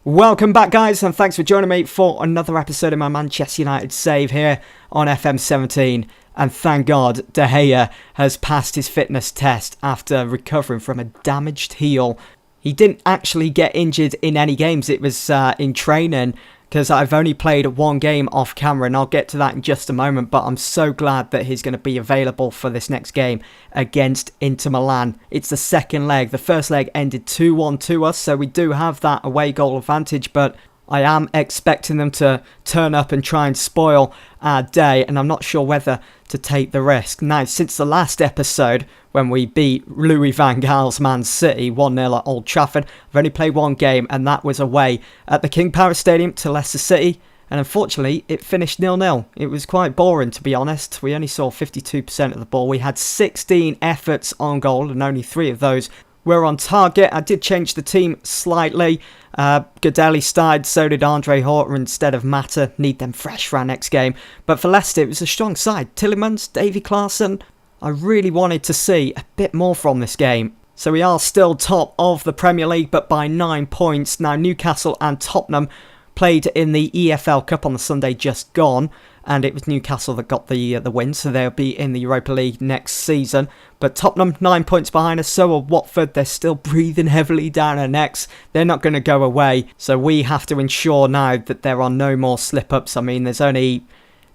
Welcome back, guys, and thanks for joining me for another episode of my Manchester United save here on FM17. And thank God De Gea has passed his fitness test after recovering from a damaged heel. He didn't actually get injured in any games. It was in training, because I've only played one game off camera, and I'll get to that in just a moment. But I'm so glad that he's going to be available for this next game against Inter Milan. It's the second leg. The first leg ended 2-1 to us, so we do have that away goal advantage. But I am expecting them to turn up and try and spoil our day, and I'm not sure whether to take the risk. Now, since the last episode, when we beat Louis van Gaal's Man City 1-0 at Old Trafford, I've only played one game, and that was away at the King Power Stadium to Leicester City, and unfortunately it finished 0-0. It was quite boring, to be honest. We only saw 52% of the ball. We had 16 efforts on goal, and only 3 of those were on target. I did change the team slightly. Godelli started, so did Andre Horta instead of Mata. Need them fresh for our next game. But for Leicester, it was a strong side. Tielemans, Davy Klaassen. I really wanted to see a bit more from this game. So we are still top of the Premier League, but by 9 points. Now, Newcastle and Tottenham played in the EFL Cup on the Sunday just gone, and it was Newcastle that got the win, so they'll be in the Europa League next season. But Tottenham 9 points behind us, so are Watford. They're still breathing heavily down our necks. They're not going to go away, so we have to ensure now that there are no more slip-ups. I mean, there's only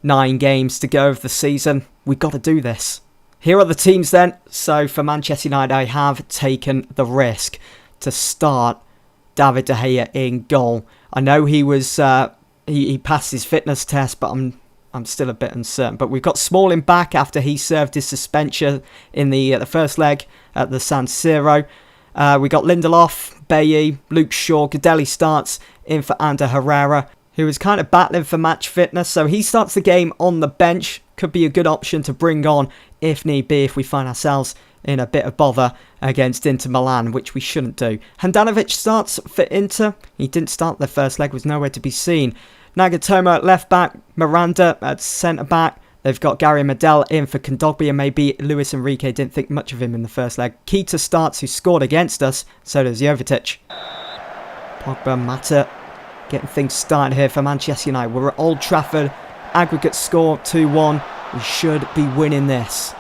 9 games to go of the season. We've got to do this. Here are the teams then. So for Manchester United, I have taken the risk to start David De Gea in goal. I know he was he passed his fitness test, but I'm still a bit uncertain. But we've got Smalling back after he served his suspension in the first leg at the San Siro. We got Lindelof, Bailly, Luke Shaw. Godelli starts in for Ander Herrera, who is kind of battling for match fitness. So he starts the game on the bench. Could be a good option to bring on if need be, if we find ourselves in a bit of bother against Inter Milan, which we shouldn't do. Handanovic starts for Inter. He didn't start the first leg, was nowhere to be seen. Nagatomo at left back, Miranda at centre back. They've got Gary Medel in for Kondogbia, and maybe Luis Enrique didn't think much of him in the first leg. Keita starts, who scored against us, so does Jovetic. Pogba, Mata, getting things started here for Manchester United. We're at Old Trafford, aggregate score 2-1. We should be winning this.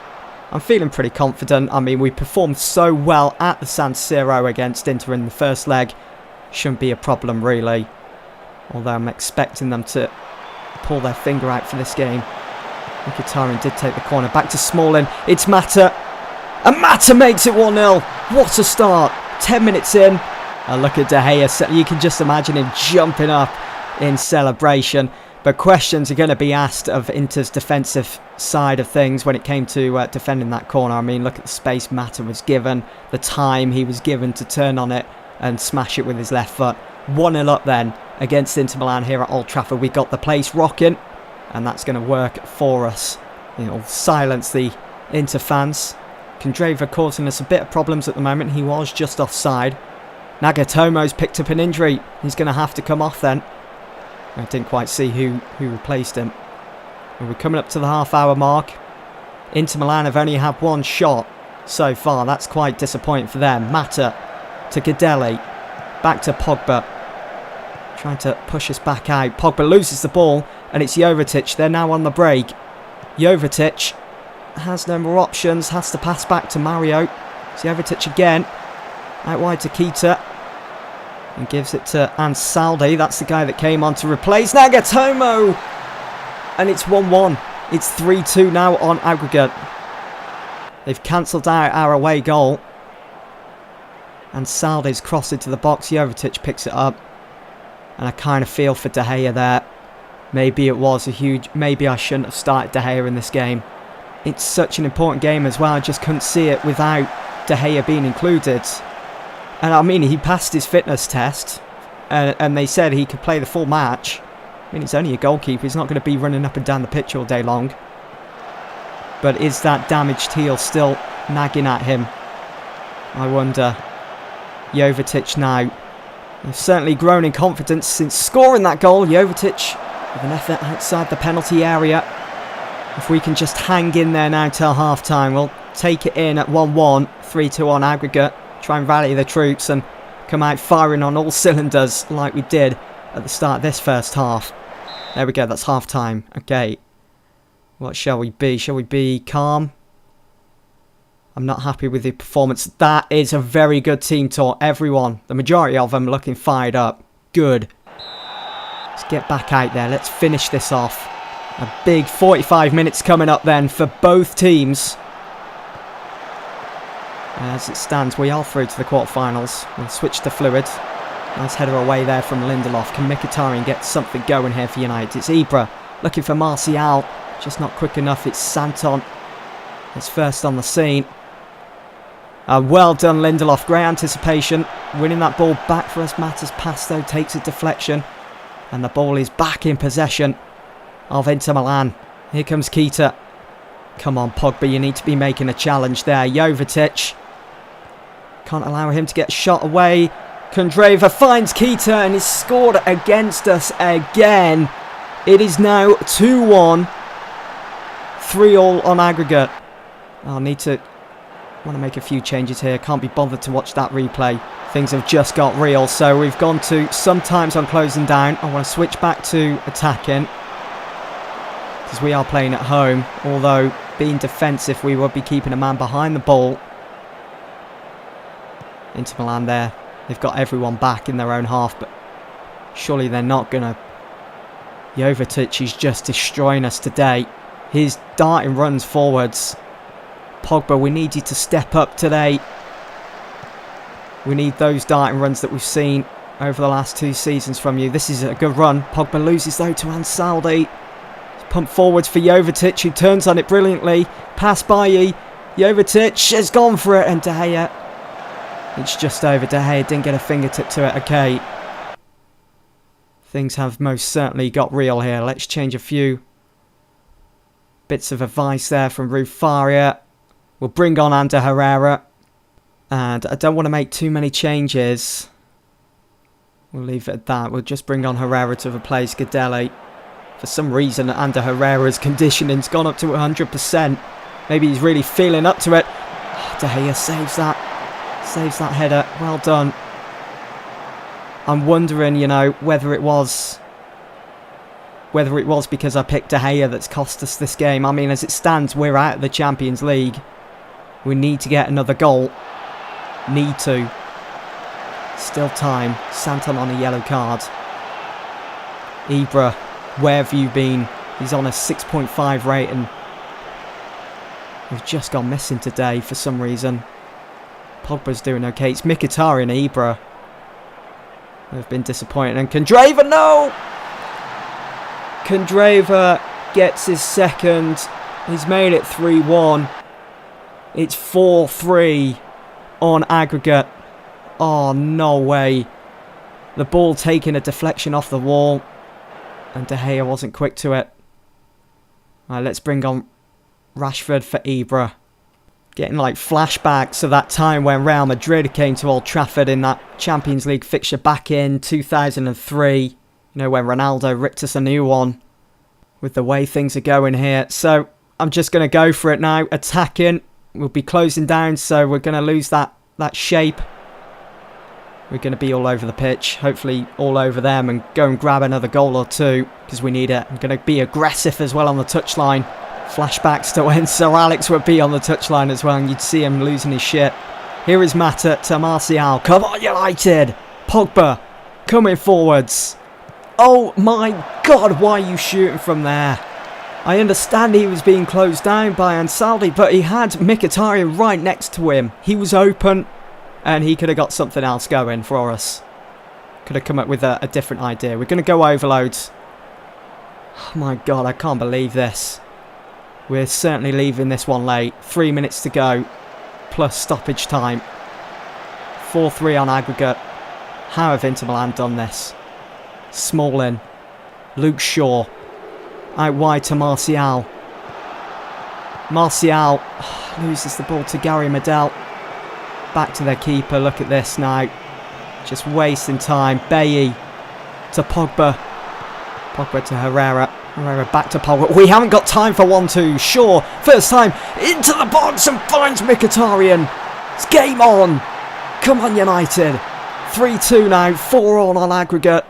I'm feeling pretty confident. I mean, we performed so well at the San Siro against Inter in the first leg. Shouldn't be a problem, really. Although I'm expecting them to pull their finger out for this game. Mkhitaryan did take the corner. Back to Smalling. It's Mata. And Mata makes it 1-0. What a start. 10 minutes in. Look at De Gea. You can just imagine him jumping up in celebration. But questions are going to be asked of Inter's defensive side of things when it came to defending that corner. I mean, look at the space Mata was given, the time he was given to turn on it and smash it with his left foot. 1-0 up then against Inter Milan here at Old Trafford. We got the place rocking, and that's going to work for us. It'll silence the Inter fans. Kandreva causing us a bit of problems at the moment. He was just offside. Nagatomo's picked up an injury. He's going to have to come off then. I didn't quite see who replaced him. And we're coming up to the half-hour mark. Inter Milan have only had one shot so far. That's quite disappointing for them. Mata to Godelli. Back to Pogba. Trying to push us back out. Pogba loses the ball, and it's Jovetic. They're now on the break. Jovetic has no more options. Has to pass back to Mario. It's Jovetic again. Out wide to Keita. And gives it to Ansaldi. That's the guy that came on to replace Nagatomo. And it's 1-1. It's 3-2 now on aggregate. They've cancelled out our away goal. Ansaldi's crossed into the box. Jovetic picks it up. And I kind of feel for De Gea there. Maybe it was a huge... Maybe I shouldn't have started De Gea in this game. It's such an important game as well. I just couldn't see it without De Gea being included. And I mean, he passed his fitness test, and they said he could play the full match. I mean, he's only a goalkeeper. He's not going to be running up and down the pitch all day long. But is that damaged heel still nagging at him? I wonder. Jovetic now. He's certainly grown in confidence since scoring that goal. Jovetic with an effort outside the penalty area. If we can just hang in there now till half-time, we'll take it in at 1-1, 3-2 on aggregate. Try and rally the troops and come out firing on all cylinders like we did at the start of this first half. There we go, that's half time. Okay. What shall we be? Shall we be calm? I'm not happy with the performance. That is a very good team talk. Everyone, the majority of them looking fired up. Good. Let's get back out there. Let's finish this off. A big 45 minutes coming up then for both teams. As it stands, we are through to the quarterfinals. We'll switch to fluid. Nice header away there from Lindelof. Can Mkhitaryan get something going here for United? It's Ibra looking for Martial. Just not quick enough. It's Santon. It's first on the scene. Well done, Lindelof. Great anticipation. Winning that ball back for us. Matters pass, though, takes a deflection. And the ball is back in possession of Inter Milan. Here comes Keita. Come on, Pogba. You need to be making a challenge there. Jovetic. Can't allow him to get shot away. Kondreva finds Keita and he's scored against us again. It is now 2-1. 3-3 on aggregate. I'll need to... want to make a few changes here. Can't be bothered to watch that replay. Things have just got real. So we've gone to sometimes on closing down. I want to switch back to attacking, because we are playing at home. Although being defensive, we would be keeping a man behind the ball. Inter Milan there. They've got everyone back in their own half, but surely they're not going to... Jovetic is just destroying us today. His darting runs forwards. Pogba, we need you to step up today. We need those darting runs that we've seen over the last 2 seasons from you. This is a good run. Pogba loses though to Ansaldi. Pump forwards for Jovetic, who turns on it brilliantly. Pass by Jovetic has gone for it, and De Gea. It's just over. De Gea didn't get a fingertip to it. Okay. Things have most certainly got real here. Let's change a few bits of advice there from Rufaria. We'll bring on Ander Herrera. And I don't want to make too many changes. We'll leave it at that. We'll just bring on Herrera to replace Gadelli. For some reason, Ander Herrera's conditioning's gone up to 100%. Maybe he's really feeling up to it. Oh, De Gea saves that. Saves that header. Well done. I'm wondering, you know, whether it was because I picked De Gea that's cost us this game. I mean, as it stands, we're out of the Champions League. We need to get another goal. Need to. Still time. Santon on a yellow card. Ibra, where have you been? He's on a 6.5 rating. We've just gone missing today for some reason. Pogba's doing okay. It's Mkhitaryan and Ibra. They've been disappointed. And Kondreva, no! Kondreva gets his second. He's made it 3-1. It's 4-3 on aggregate. Oh, no way. The ball taking a deflection off the wall. And De Gea wasn't quick to it. Right, let's bring on Rashford for Ibra. Getting like flashbacks of that time when Real Madrid came to Old Trafford in that Champions League fixture back in 2003. You know, when Ronaldo ripped us a new one. With the way things are going here. So, I'm just going to go for it now. Attacking. We'll be closing down, so we're going to lose that shape. We're going to be all over the pitch. Hopefully all over them and go and grab another goal or two. Because we need it. I'm going to be aggressive as well on the touchline. Flashbacks to when Sir Alex would be on the touchline as well, and you'd see him losing his shit. Here is Mata to Martial. Come on, United! Pogba coming forwards. Oh my God, why are you shooting from there? I understand he was being closed down by Ansaldi, but he had Mkhitaryan right next to him. He was open, and he could have got something else going for us. Could have come up with a different idea. We're going to go overloads. Oh my God, I can't believe this. We're certainly leaving this one late. 3 minutes to go, plus stoppage time. 4-3 on aggregate. How have Inter Milan done this? Smalling. Luke Shaw. Out wide to Martial. Martial loses the ball to Gary Medel. Back to their keeper. Look at this now. Just wasting time. Bailly to Pogba. Pogba to Herrera. Herrera back to Pogba. We haven't got time for 1-2. Shaw, first time, into the box and finds Mkhitaryan. It's game on. Come on, United. 3-2 now, 4-all on aggregate.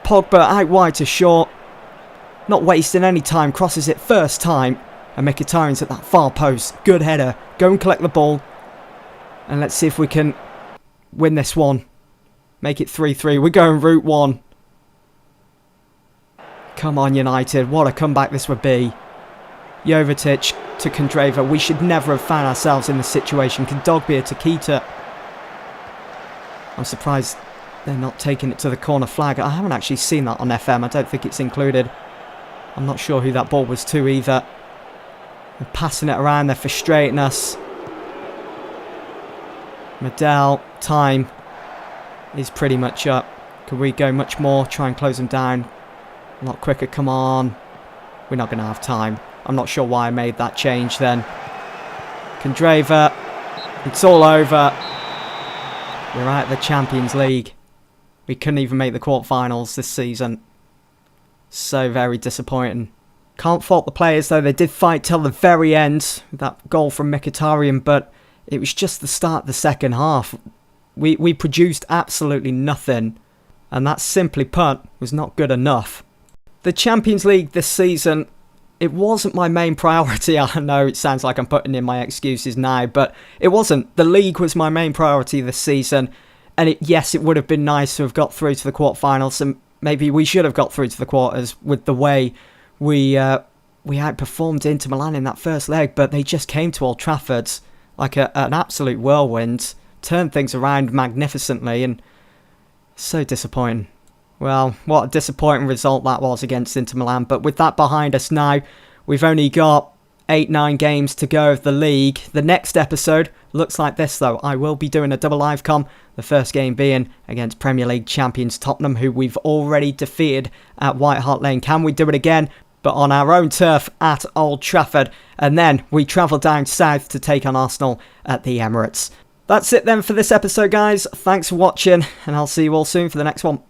Pogba out wide to Shaw. Not wasting any time, crosses it first time. And Mkhitaryan's at that far post. Good header. Go and collect the ball. And let's see if we can win this one. Make it 3-3. We're going route 1. Come on, United. What a comeback this would be. Jovetic to Kandreva. We should never have found ourselves in this situation. Kondogbia to Keita. I'm surprised they're not taking it to the corner flag. I haven't actually seen that on FM. I don't think it's included. I'm not sure who that ball was to either. They're passing it around. They're frustrating us. Medel, time is pretty much up. Could we go much more? Try and close them down. A lot quicker. Come on. We're not going to have time. I'm not sure why I made that change then. Kandreva. It's all over. We're out of the Champions League. We couldn't even make the quarterfinals this season. So very disappointing. Can't fault the players though. They did fight till the very end. That goal from Mkhitaryan, but it was just the start of the second half. We produced absolutely nothing. And that simply put was not good enough. The Champions League this season, it wasn't my main priority. I know it sounds like I'm putting in my excuses now, but it wasn't. The league was my main priority this season. And yes, it would have been nice to have got through to the quarterfinals, and maybe we should have got through to the quarters with the way we outperformed Inter Milan in that first leg, but they just came to Old Trafford like an absolute whirlwind, turned things around magnificently, and so disappointing. Well, what a disappointing result that was against Inter Milan, but with that behind us now, we've only got 8-9 games to go of the league. The next episode looks like this though. I will be doing a double live com, the first game being against Premier League champions Tottenham, who we've already defeated at White Hart Lane. Can we do it again? But on our own turf at Old Trafford. And then we travel down south to take on Arsenal at the Emirates. That's it then for this episode, guys. Thanks for watching, and I'll see you all soon for the next one.